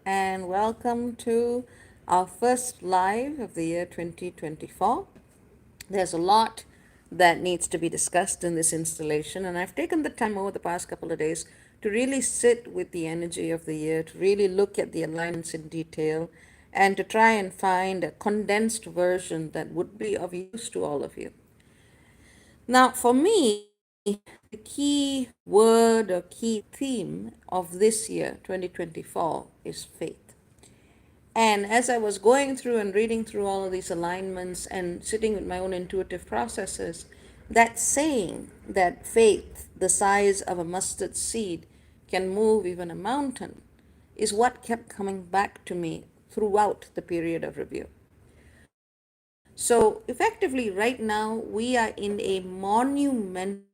and welcome to our first live of the year 2024. There's a lot that needs to be discussed in this installation, and I've taken the time over the past couple of days to really sit with the energy of the year, to really look at the alignments in detail, and to try and find a condensed version that would be of use to all of you. Now, for me, the key word or key theme of this year, 2024, is faith. And as I was going through and reading through all of these alignments and sitting with my own intuitive processes, that saying that faith, the size of a mustard seed, can move even a mountain, is what kept coming back to me throughout the period of review. So, effectively, right now, we are in a monumental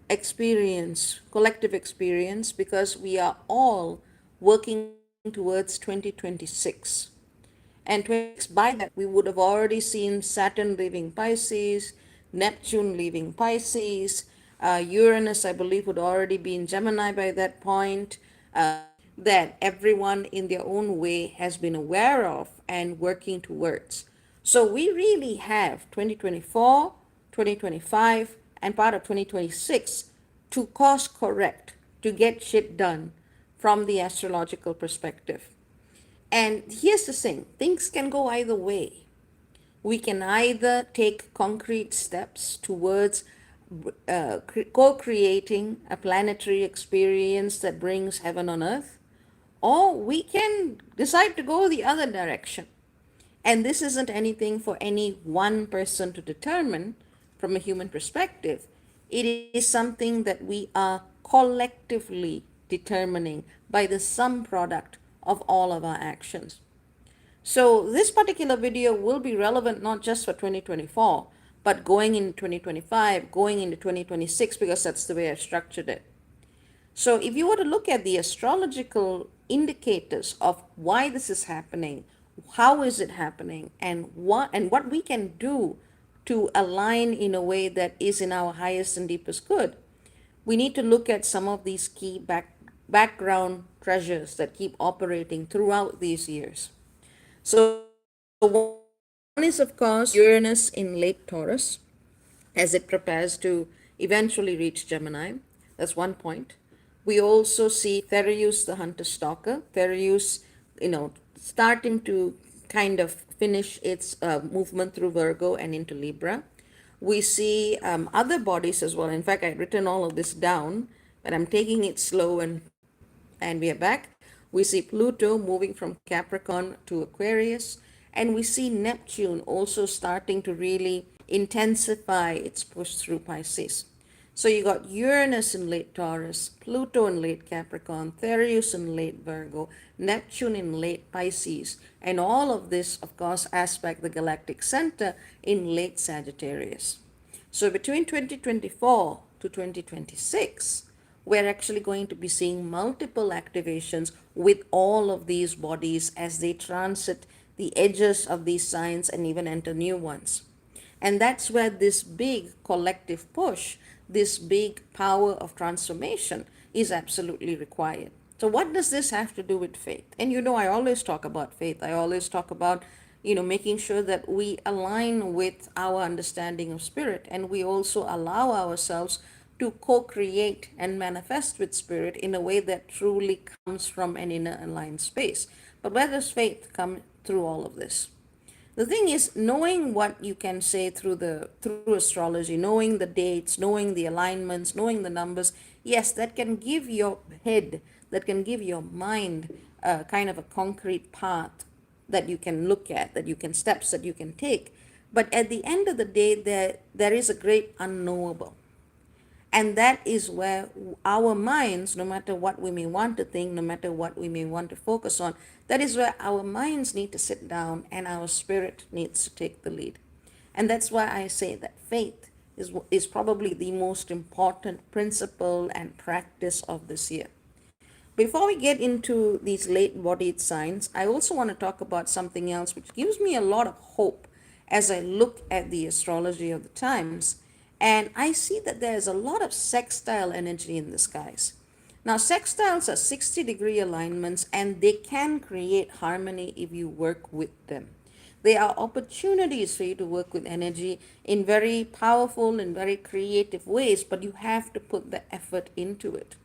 experience, collective experience, because we are all working towards 2026. And 26, by that, we would have already seen Saturn leaving Pisces, Neptune leaving Pisces, Uranus, I believe, would already be in Gemini by that point, that everyone in their own way has been aware of and working towards. So we really have 2024, 2025, and part of 2026 to course correct, to get shit done from the astrological perspective. And here's the thing, things can go either way. We can either take concrete steps towards co creating a planetary experience that brings heaven on earth, or we can decide to go the other direction. And this isn't anything for any one person to determine from a human perspective. It is something that we are collectively determining by the sum product of all of our actions. So this particular video will be relevant not just for 2024, but going into 2025, going into 2026, because that's the way I structured it. So if you were to look at the astrological indicators of why this is happening, how is it happening, and what we can do to align in a way that is in our highest and deepest good, we need to look at some of these key background treasures that keep operating throughout these years. So one is, of course, Uranus in late Taurus as it prepares to eventually reach Gemini. That's one point. We also see Therius, the hunter stalker. Therius, starting to kind of finish its movement through Virgo and into Libra. We see other bodies as well. In fact, I've written all of this down, but I'm taking it slow, and we are back. We see Pluto moving from Capricorn to Aquarius, and we see Neptune also starting to really intensify its push through Pisces. So you got Uranus in late Taurus, Pluto in late Capricorn, Therius in late Virgo, Neptune in late Pisces, and all of this, of course, aspect the galactic center in late Sagittarius. So between 2024 to 2026, we're actually going to be seeing multiple activations with all of these bodies as they transit the edges of these signs and even enter new ones. And that's where this big collective push, this big power of transformation is absolutely required. So what does this have to do with faith? And I always talk about faith. I always talk about, making sure that we align with our understanding of spirit, and we also allow ourselves to co-create and manifest with spirit in a way that truly comes from an inner aligned space. But where does faith come through all of this? The thing is, knowing what you can say through astrology, knowing the dates, knowing the alignments, knowing the numbers, yes, that can give your head, that can give your mind kind of a concrete path that you can look at, steps that you can take. But at the end of the day, there is a great unknowable. And that is where our minds, no matter what we may want to think, no matter what we may want to focus on, that is where our minds need to sit down and our spirit needs to take the lead. And that's why I say that faith is probably the most important principle and practice of this year. Before we get into these late bodied signs, I also want to talk about something else which gives me a lot of hope as I look at the astrology of the times. And I see that there is a lot of sextile energy in the skies. Now, sextiles are 60-degree alignments and they can create harmony if you work with them. They are opportunities for you to work with energy in very powerful and very creative ways, but you have to put the effort into it.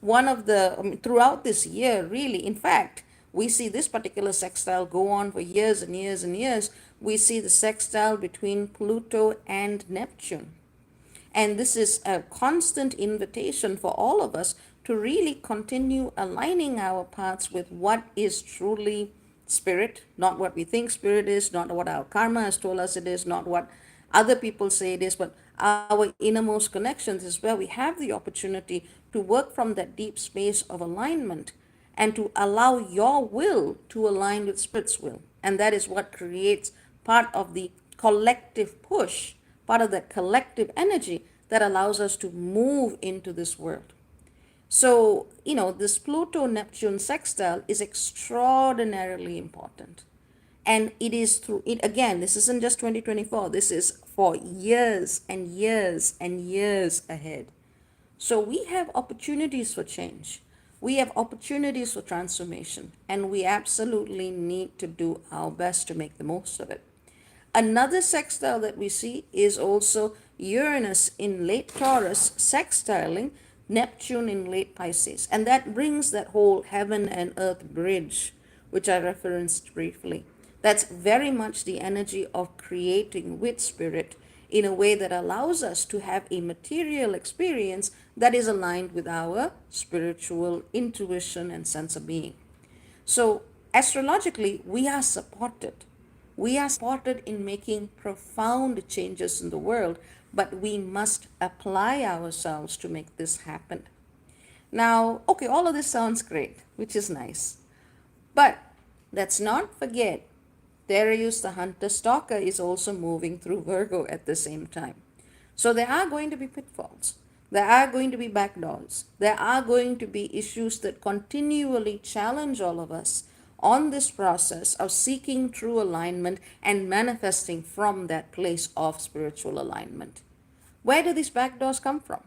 One of the, throughout this year, really, in fact, we see this particular sextile go on for years and years and years. We see the sextile between Pluto and Neptune. And this is a constant invitation for all of us to really continue aligning our paths with what is truly spirit, not what we think spirit is, not what our karma has told us it is, not what other people say it is, but our innermost connections is where we have the opportunity to work from that deep space of alignment and to allow your will to align with spirit's will. And that is what creates part of the collective push, part of that collective energy that allows us to move into this world. So, this Pluto Neptune sextile is extraordinarily important. And it is through it again, this isn't just 2024, this is for years and years and years ahead. So we have opportunities for change. We have opportunities for transformation, and we absolutely need to do our best to make the most of it. Another sextile that we see is also Uranus in late Taurus sextiling Neptune in late Pisces. And that brings that whole heaven and earth bridge, which I referenced briefly. That's very much the energy of creating with spirit in a way that allows us to have a material experience that is aligned with our spiritual intuition and sense of being. So, astrologically, we are supported. We are supported in making profound changes in the world, but we must apply ourselves to make this happen. Now, okay, all of this sounds great, which is nice. But let's not forget, Darius the hunter stalker is also moving through Virgo at the same time. So there are going to be pitfalls. There are going to be backdoors. There are going to be issues that continually challenge all of us on this process of seeking true alignment and manifesting from that place of spiritual alignment. Where do these backdoors come from?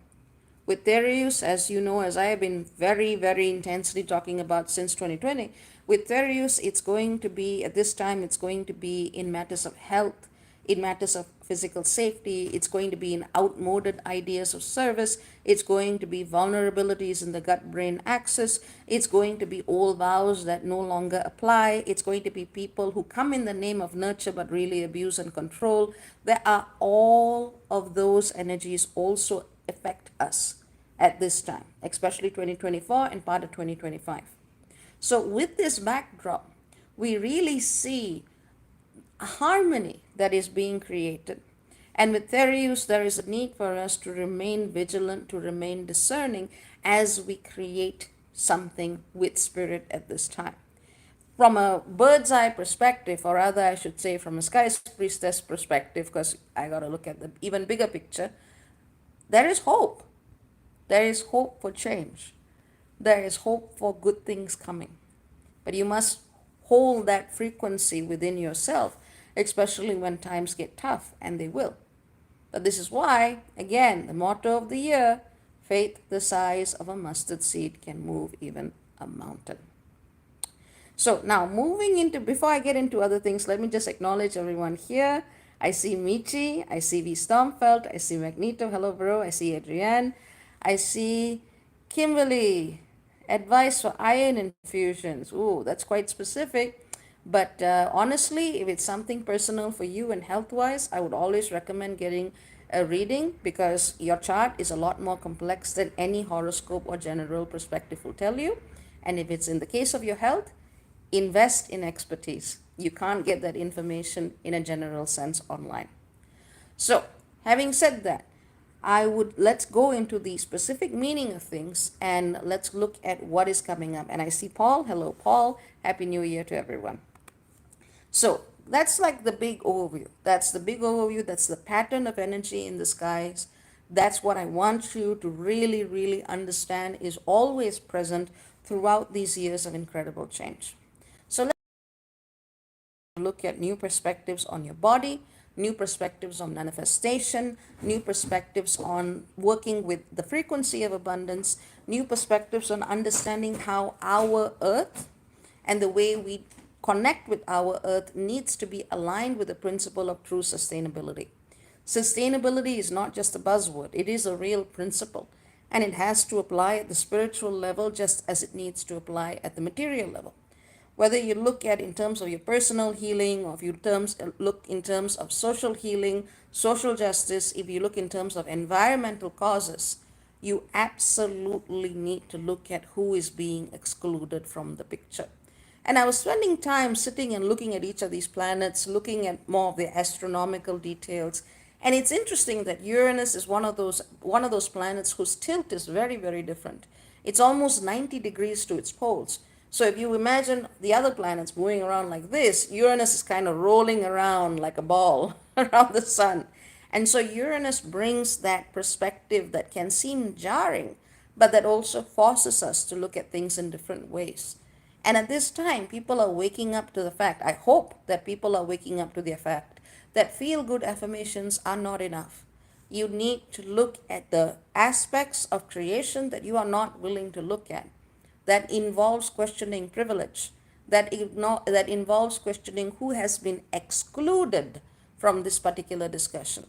With Therius, as you know, as I have been very, very intensely talking about since 2020, with Therius, it's going to be, at this time, it's going to be in matters of health, in matters of physical safety, it's going to be in outmoded ideas of service, it's going to be vulnerabilities in the gut brain axis, it's going to be old vows that no longer apply, it's going to be people who come in the name of nurture but really abuse and control. There are all of those energies also affect us at this time, especially 2024 and part of 2025. So, with this backdrop, we really see a harmony that is being created. And with Therius, there is a need for us to remain vigilant, to remain discerning as we create something with spirit at this time. From a bird's eye perspective, or rather, I should say, from a sky priestess perspective, because I got to look at the even bigger picture, there is hope. There is hope for change. There is hope for good things coming. But you must hold that frequency within yourself, especially when times get tough, and they will. But this is why, again, the motto of the year, faith the size of a mustard seed can move even a mountain. So now moving into, before I get into other things, let me just acknowledge everyone here. I see Michi, I see V. Stormfeld, I see Magneto, hello bro, I see Adrienne, I see Kimberly, advice for iron infusions. Ooh, that's quite specific. But honestly, if it's something personal for you and health wise, I would always recommend getting a reading because your chart is a lot more complex than any horoscope or general perspective will tell you. And if it's in the case of your health, invest in expertise. You can't get that information in a general sense online. So, having said that, let's go into the specific meaning of things and let's look at what is coming up. And I see Paul. Hello, Paul. Happy New Year to everyone. So, that's like the big overview. That's the big overview. That's the pattern of energy in the skies. That's what I want you to really, really understand is always present throughout these years of incredible change. So let's look at new perspectives on your body, new perspectives on manifestation, new perspectives on working with the frequency of abundance, new perspectives on understanding how our earth and the way we connect with our earth needs to be aligned with the principle of true sustainability. Sustainability is not just a buzzword, it is a real principle, and it has to apply at the spiritual level just as it needs to apply at the material level. Whether you look at in terms of your personal healing, or if you look in terms of social healing, social justice, if you look in terms of environmental causes, you absolutely need to look at who is being excluded from the picture. And I was spending time sitting and looking at each of these planets, looking at more of the astronomical details. And it's interesting that Uranus is one of those planets whose tilt is very, very different. It's almost 90 degrees to its poles. So if you imagine the other planets moving around like this, Uranus is kind of rolling around like a ball around the sun. And so Uranus brings that perspective that can seem jarring, but that also forces us to look at things in different ways. And at this time, people are waking up to the fact, I hope that people are waking up to the fact that feel good affirmations are not enough. You need to look at the aspects of creation that you are not willing to look at. That involves questioning privilege, that involves questioning who has been excluded from this particular discussion,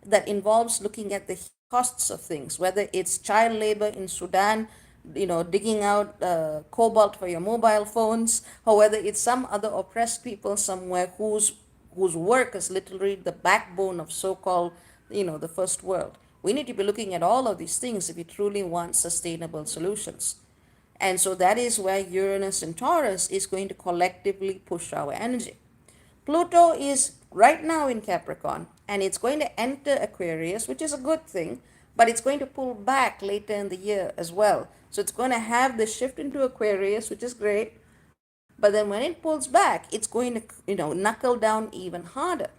that involves looking at the costs of things, whether it's child labor in Sudan, digging out cobalt for your mobile phones, or whether it's some other oppressed people somewhere whose work is literally the backbone of so-called, the first world. We need to be looking at all of these things if we truly want sustainable solutions. And so that is where Uranus and Taurus is going to collectively push our energy. Pluto is right now in Capricorn, and it's going to enter Aquarius, which is a good thing, but it's going to pull back later in the year as well. So it's going to have the shift into Aquarius, which is great, but then when it pulls back, it's going to, knuckle down even harder.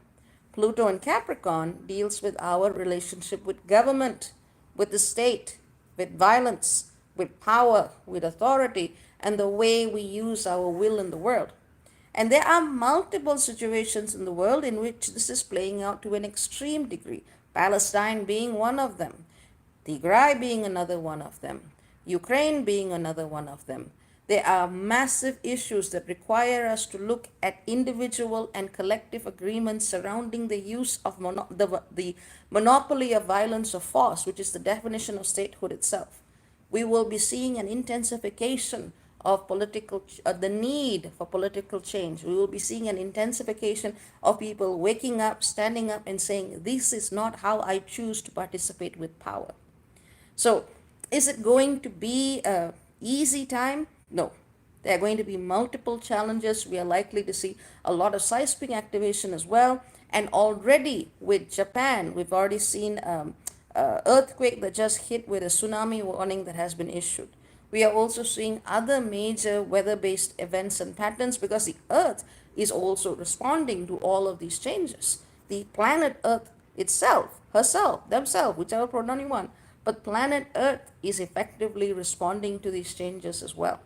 Pluto in Capricorn deals with our relationship with government, with the state, with violence, with power, with authority, and the way we use our will in the world. And there are multiple situations in the world in which this is playing out to an extreme degree, Palestine being one of them, Tigray being another one of them, Ukraine being another one of them. There are massive issues that require us to look at individual and collective agreements surrounding the use of the monopoly of violence or force, which is the definition of statehood itself. We will be seeing an intensification of the need for political change. We will be seeing an intensification of people waking up, standing up, and saying, this is not how I choose to participate with power. So, is it going to be an easy time? No. There are going to be multiple challenges. We are likely to see a lot of seismic activation as well. And already with Japan, we've already seen earthquake that just hit with a tsunami warning that has been issued. We are also seeing other major weather-based events and patterns because the Earth is also responding to all of these changes. The planet Earth itself, herself, themselves, whichever pronoun you want, but planet Earth is effectively responding to these changes as well.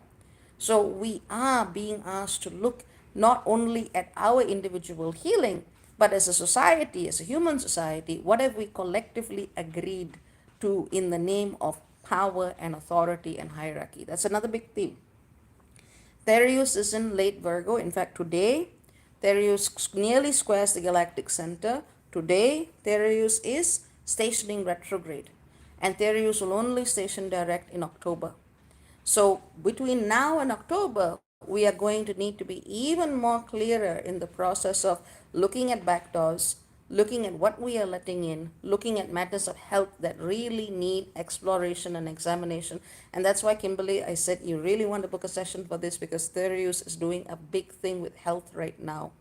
So we are being asked to look not only at our individual healing, but as a society, as a human society, what have we collectively agreed to in the name of power and authority and hierarchy? That's another big theme. Therius is in late Virgo. In fact, today, Therius nearly squares the galactic center. Today, Therius is stationing retrograde, and Therius will only station direct in October. So between now and October, we are going to need to be even more clearer in the process of looking at backdoors, looking at what we are letting in, looking at matters of health that really need exploration and examination. And that's why, Kimberly, I said you really want to book a session for this because Therius is doing a big thing with health right now.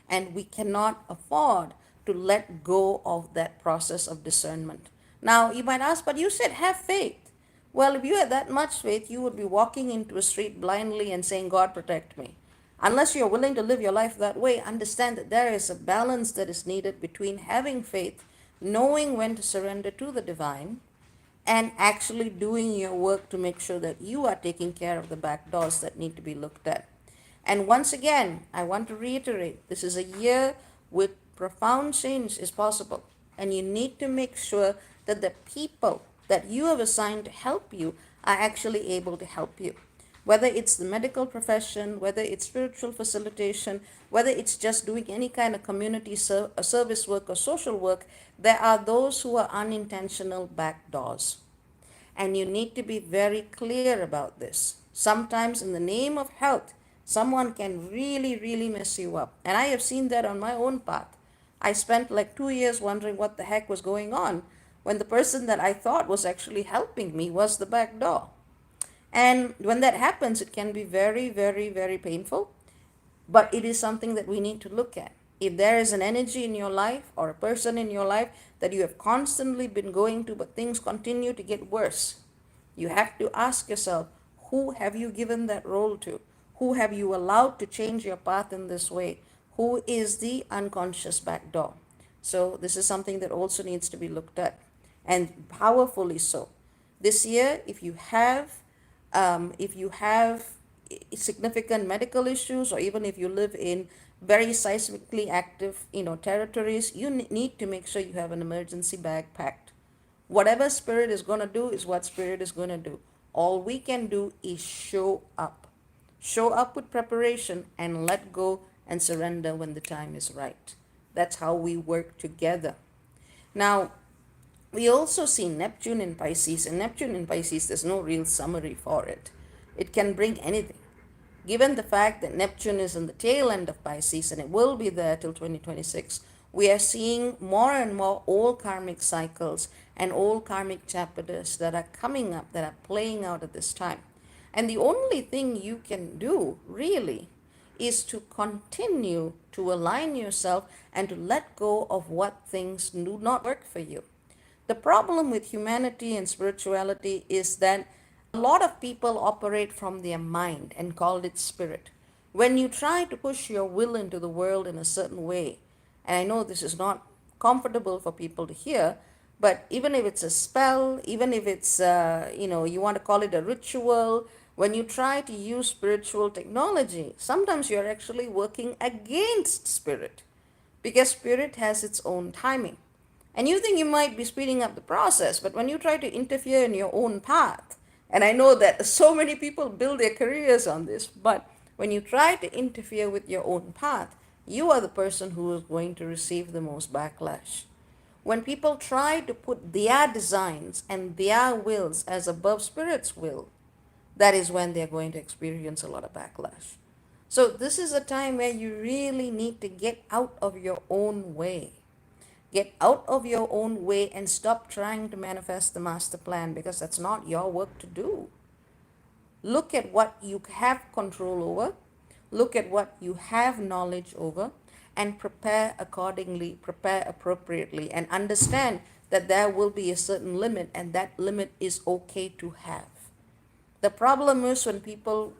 And we cannot afford to let go of that process of discernment. Now, you might ask, but you said have faith. Well, if you had that much faith, you would be walking into a street blindly and saying, God, protect me. Unless you're willing to live your life that way, understand that there is a balance that is needed between having faith, knowing when to surrender to the divine, and actually doing your work to make sure that you are taking care of the back doors that need to be looked at. And once again, I want to reiterate, this is a year with profound change is possible. And you need to make sure that the people that you have assigned to help you are actually able to help you. Whether it's the medical profession, whether it's spiritual facilitation, whether it's just doing any kind of community service work or social work, there are those who are unintentional back doors. And you need to be very clear about this. Sometimes, in the name of health, someone can really, really mess you up. And I have seen that on my own path. I spent like 2 years wondering what the heck was going on when the person that I thought was actually helping me was the back door. And when that happens, it can be very, very, very painful, but it is something that we need to look at. If there is an energy in your life or a person in your life that you have constantly been going to, but things continue to get worse, you have to ask yourself, who have you given that role to? Who have you allowed to change your path in this way? Who is the unconscious back door? So, this is something that also needs to be looked at, and powerfully so. This year, if you have significant medical issues, or even if you live in very seismically active, territories, you need to make sure you have an emergency bag packed. Whatever spirit is going to do is what spirit is going to do. All we can do is show up with preparation, and let go and surrender when the time is right. That's how we work together. Now, we also see Neptune in Pisces, and Neptune in Pisces, there's no real summary for it. It can bring anything. Given the fact that Neptune is in the tail end of Pisces and it will be there till 2026, we are seeing more and more old karmic cycles and old karmic chapters that are coming up, that are playing out at this time. And the only thing you can do, really, is to continue to align yourself and to let go of what things do not work for you. The problem with humanity and spirituality is that a lot of people operate from their mind and call it spirit. When you try to push your will into the world in a certain way, and I know this is not comfortable for people to hear, but even if it's a spell, even if it's, you want to call it a ritual, when you try to use spiritual technology, sometimes you're actually working against spirit, because spirit has its own timing. And you think you might be speeding up the process, but when you try to interfere in your own path, and I know that so many people build their careers on this, but when you try to interfere with your own path, you are the person who is going to receive the most backlash. When people try to put their designs and their wills as above spirit's will, that is when they're going to experience a lot of backlash. So, this is a time where you really need to get out of your own way. Get out of your own way and stop trying to manifest the master plan, because that's not your work to do. Look at what you have control over, look at what you have knowledge over, and prepare accordingly, prepare appropriately, and understand that there will be a certain limit, and that limit is okay to have. The problem is when people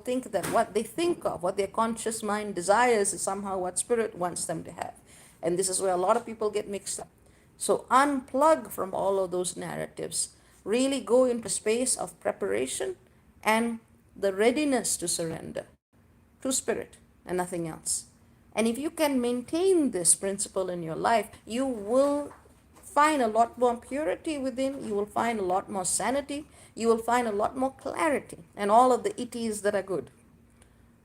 think that what they think of, what their conscious mind desires, is somehow what spirit wants them to have. And this is where a lot of people get mixed up. So unplug from all of those narratives. Really go into space of preparation and the readiness to surrender to spirit and nothing else. And if you can maintain this principle in your life, you will find a lot more purity within, you will find a lot more sanity, you will find a lot more clarity, and all of the itties that are good.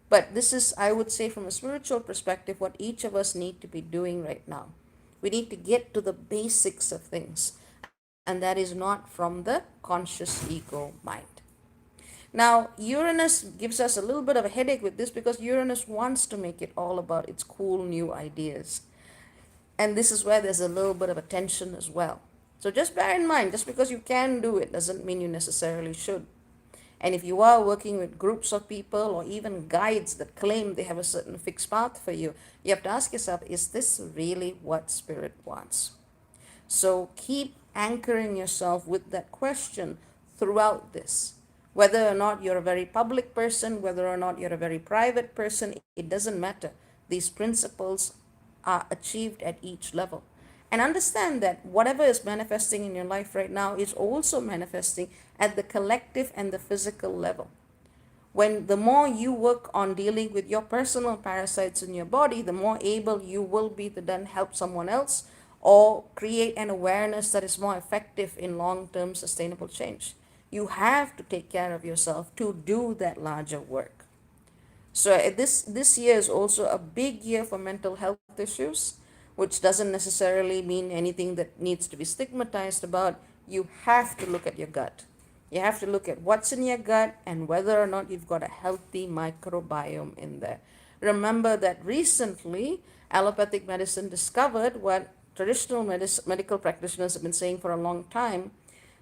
But this is, I would say, from a spiritual perspective, what each of us need to be doing right now. We need to get to the basics of things, and that is not from the conscious ego mind. Now, Uranus gives us a little bit of a headache with this, because Uranus wants to make it all about its cool new ideas. And this is where there's a little bit of a tension as well. So just bear in mind, just because you can do it doesn't mean you necessarily should. And if you are working with groups of people or even guides that claim they have a certain fixed path for you, you have to ask yourself, is this really what spirit wants? So keep anchoring yourself with that question throughout this. Whether or not you're a very public person, whether or not you're a very private person, it doesn't matter. These principles are achieved at each level. And understand that whatever is manifesting in your life right now is also manifesting at the collective and the physical level. When the more you work on dealing with your personal parasites in your body, the more able you will be to then help someone else or create an awareness that is more effective in long-term sustainable change. You have to take care of yourself to do that larger work. So this year is also a big year for mental health issues, which doesn't necessarily mean anything that needs to be stigmatized about. You have to look at your gut. You have to look at what's in your gut and whether or not you've got a healthy microbiome in there. Remember that recently allopathic medicine discovered what traditional medical practitioners have been saying for a long time.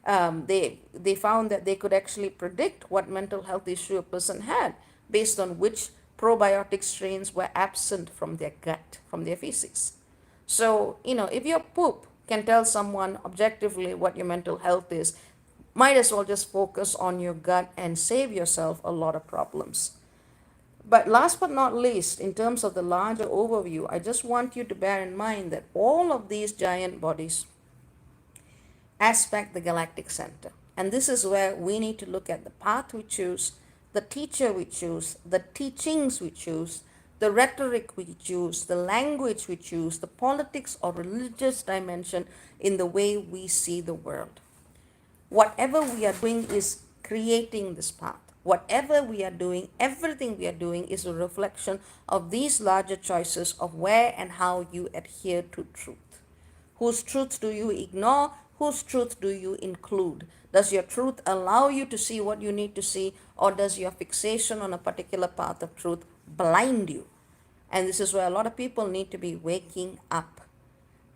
They found that they could actually predict what mental health issue a person had based on which probiotic strains were absent from their gut, from their feces. So, if your poop can tell someone objectively what your mental health is, might as well just focus on your gut and save yourself a lot of problems. But last but not least, in terms of the larger overview, I just want you to bear in mind that all of these giant bodies aspect the galactic center. And this is where we need to look at the path we choose, the teacher we choose, the teachings we choose, the rhetoric we choose, the language we choose, the politics or religious dimension in the way we see the world. Whatever we are doing is creating this path. Whatever we are doing, everything we are doing is a reflection of these larger choices of where and how you adhere to truth. Whose truth do you ignore? Whose truth do you include? Does your truth allow you to see what you need to see, or does your fixation on a particular path of truth blind you? And this is where a lot of people need to be waking up.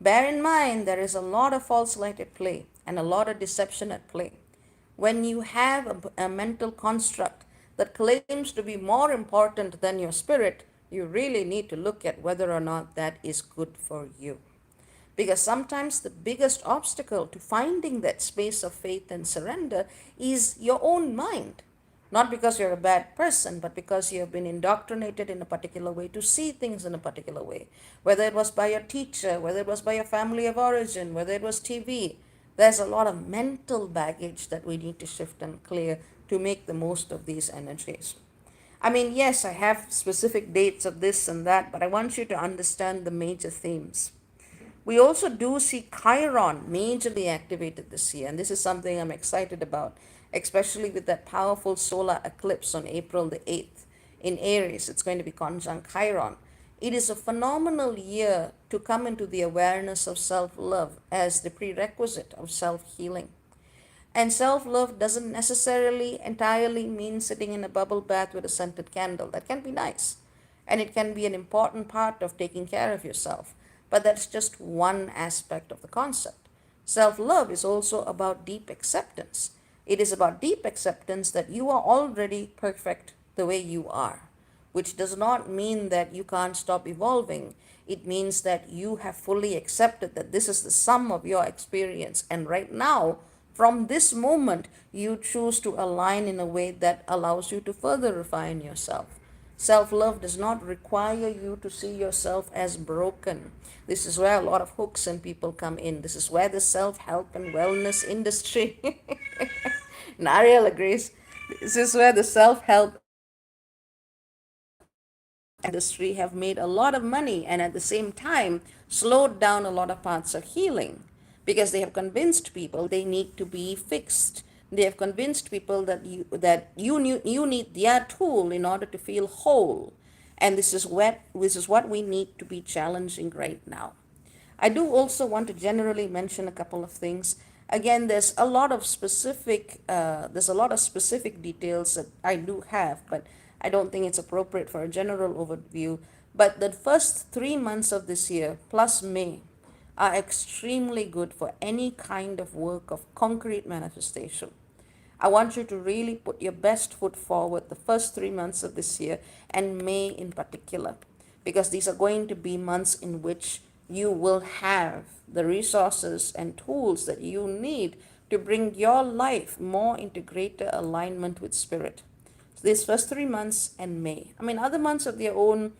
Bear in mind, there is a lot of false light at play and a lot of deception at play. When you have a mental construct that claims to be more important than your spirit, you really need to look at whether or not that is good for you. Because sometimes the biggest obstacle to finding that space of faith and surrender is your own mind. Not because you're a bad person, but because you have been indoctrinated in a particular way to see things in a particular way. Whether it was by your teacher, whether it was by your family of origin, whether it was TV, there's a lot of mental baggage that we need to shift and clear to make the most of these energies. I mean, yes, I have specific dates of this and that, but I want you to understand the major themes. We also do see Chiron majorly activated this year, and this is something I'm excited about, especially with that powerful solar eclipse on April the 8th in Aries. It's going to be conjunct Chiron. It is a phenomenal year to come into the awareness of self love as the prerequisite of self healing. And self love doesn't necessarily entirely mean sitting in a bubble bath with a scented candle. That can be nice. And it can be an important part of taking care of yourself. But that's just one aspect of the concept. Self love is also about deep acceptance. It is about deep acceptance that you are already perfect the way you are, which does not mean that you can't stop evolving. It means that you have fully accepted that this is the sum of your experience. And right now, from this moment, you choose to align in a way that allows you to further refine yourself. Self love does not require you to see yourself as broken. This is where a lot of hooks and people come in. This is where the self help and wellness industry, Nariel agrees, this is where the self help and wellness industry have made a lot of money and at the same time slowed down a lot of parts of healing because they have convinced people they need to be fixed. They have convinced people that you need their tool in order to feel whole. And this is what we need to be challenging right now. I do also want to generally mention a couple of things. Again, there's a lot of specific details that I do have, but I don't think it's appropriate for a general overview. But the first 3 months of this year, plus May, are extremely good for any kind of work of concrete manifestation. I want you to really put your best foot forward the first 3 months of this year and May in particular, because these are going to be months in which you will have the resources and tools that you need to bring your life more into greater alignment with spirit. So these first 3 months and May. I mean, other months have their own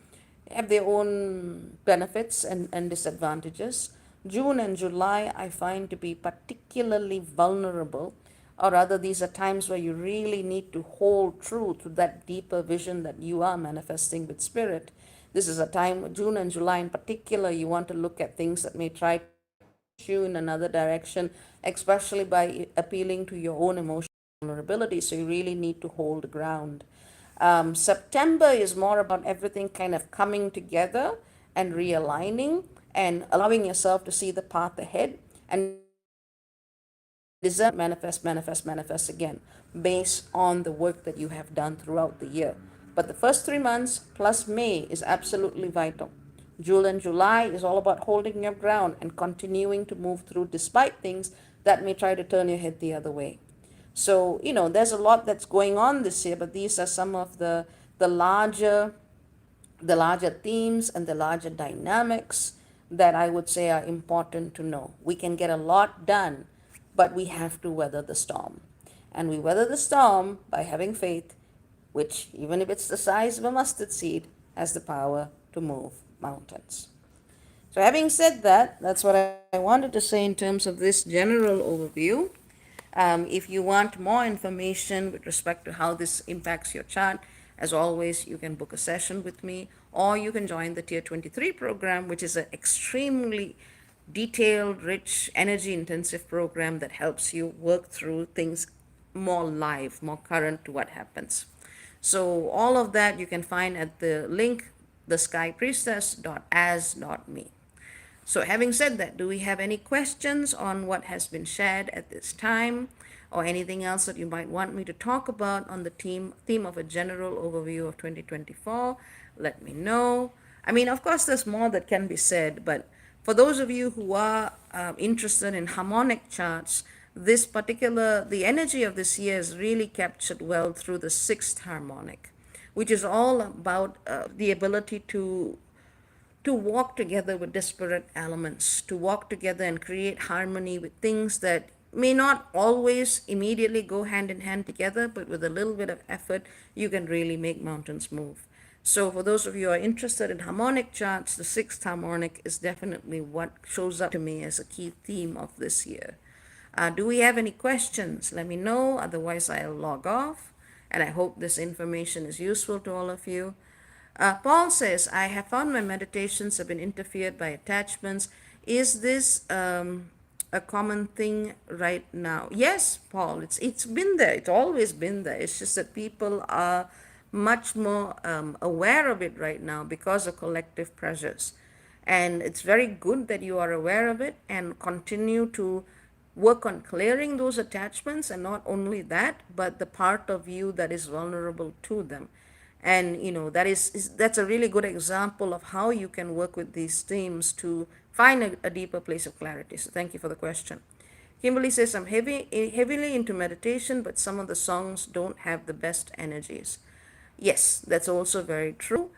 benefits and disadvantages. June and July I find to be particularly vulnerable, or rather, these are times where you really need to hold true to that deeper vision that you are manifesting with spirit. This is a time, June and July in particular, you want to look at things that may try to push you in another direction, especially by appealing to your own emotions vulnerability. So you really need to hold ground. September is more about everything kind of coming together and realigning and allowing yourself to see the path ahead. And December is all about manifest, manifest, manifest, manifest again, based on the work that you have done throughout the year. But the first 3 months plus May is absolutely vital. June and July is all about holding your ground and continuing to move through despite things that may try to turn your head the other way. So, there's a lot that's going on this year, but these are some of the larger the larger themes and the larger dynamics that I would say are important to know. We can get a lot done, but we have to weather the storm. And we weather the storm by having faith, which, even if it's the size of a mustard seed, has the power to move mountains. So, having said that, that's what I wanted to say in terms of this general overview. If you want more information with respect to how this impacts your chart, as always, you can book a session with me, or you can join the Tier 23 program, which is an extremely detailed, rich, energy intensive program that helps you work through things more live, more current to what happens. So, all of that you can find at the link theskypriestess.as.me. So, having said that, do we have any questions on what has been shared at this time, or anything else that you might want me to talk about on the theme of a general overview of 2024? Let me know. I mean, of course, there's more that can be said, but for those of you who are interested in harmonic charts, the energy of this year is really captured well through the sixth harmonic, which is all about the ability to walk together with disparate elements, to walk together and create harmony with things that may not always immediately go hand in hand together, but with a little bit of effort, you can really make mountains move. So, for those of you who are interested in harmonic charts, the sixth harmonic is definitely what shows up to me as a key theme of this year. Do we have any questions? Let me know, otherwise, I'll log off. And I hope this information is useful to all of you. Paul says, I have found my meditations have been interfered by attachments. Is this a common thing right now? Yes, Paul, it's been there. It's always been there. It's just that people are much more aware of it right now because of collective pressures. And it's very good that you are aware of it and continue to work on clearing those attachments, and not only that, but the part of you that is vulnerable to them. And that's a really good example of how you can work with these themes to find a deeper place of clarity. So thank you for the question. Kimberly says, I'm heavily into meditation, but some of the songs don't have the best energies. Yes, that's also very true.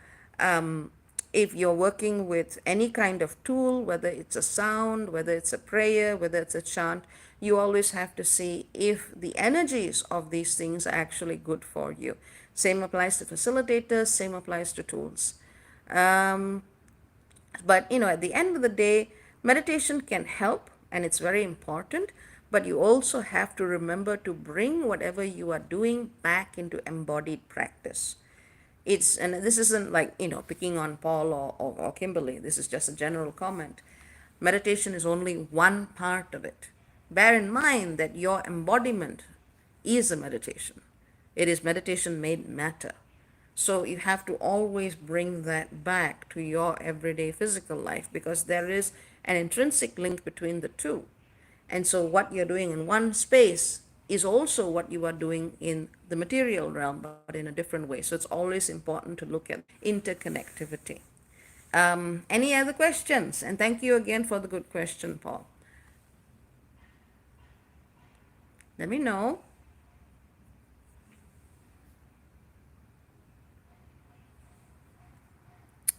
If you're working with any kind of tool, whether it's a sound, whether it's a prayer, whether it's a chant, you always have to see if the energies of these things are actually good for you. Same applies to facilitators, same applies to tools. But at the end of the day, meditation can help and it's very important, but you also have to remember to bring whatever you are doing back into embodied practice. And this isn't like picking on Paul or Kimberly. This is just a general comment. Meditation is only one part of it. Bear in mind that your embodiment is a meditation. It is meditation made matter. So you have to always bring that back to your everyday physical life, because there is an intrinsic link between the two. And so what you're doing in one space is also what you are doing in the material realm, but in a different way. So it's always important to look at interconnectivity. Any other questions? And thank you again for the good question, Paul. Let me know.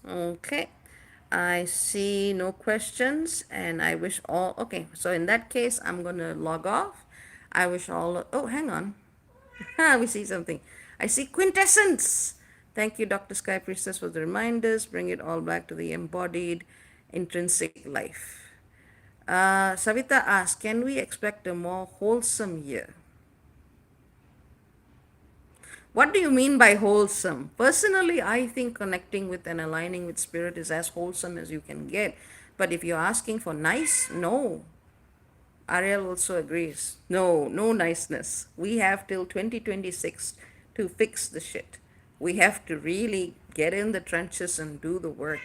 Okay. I see no questions, and I wish all. Okay, so in that case, I'm going to log off. I wish all. Oh, hang on. We see something. I see quintessence. Thank you, Dr. Sky Priestess, for the reminders. Bring it all back to the embodied, intrinsic life. Savita asks, can we expect a more wholesome year? What do you mean by wholesome? Personally, I think connecting with and aligning with spirit is as wholesome as you can get. But if you're asking for nice, no. Ariel also agrees. No, no niceness. We have till 2026 to fix the shit. We have to really get in the trenches and do the work.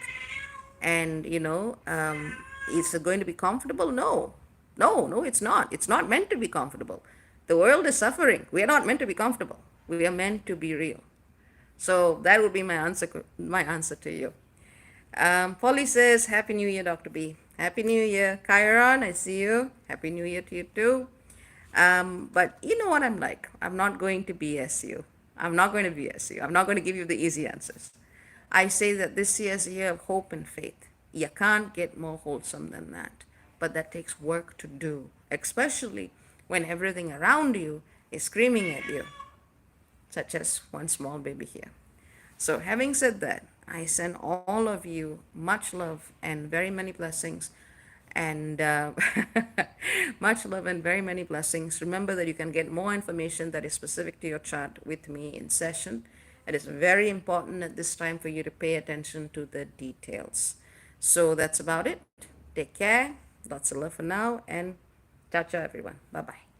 And, is it going to be comfortable? No. No, no, it's not. It's not meant to be comfortable. The world is suffering. We are not meant to be comfortable. We are meant to be real. So that would be my answer to you. Polly says, Happy New Year, Dr. B. Happy New Year. Chiron, I see you. Happy New Year to you too. But you know what I'm like. I'm not going to BS you. I'm not going to BS you. I'm not going to give you the easy answers. I say that this year is a year of hope and faith. You can't get more wholesome than that. But that takes work to do, especially when everything around you is screaming at you, such as one small baby here. So, having said that, I send all of you much love and very many blessings. And much love and very many blessings. Remember that you can get more information that is specific to your chart with me in session. It is very important at this time for you to pay attention to the details. So, that's about it. Take care. Lots of love for now. And ciao, ciao, everyone. Bye bye.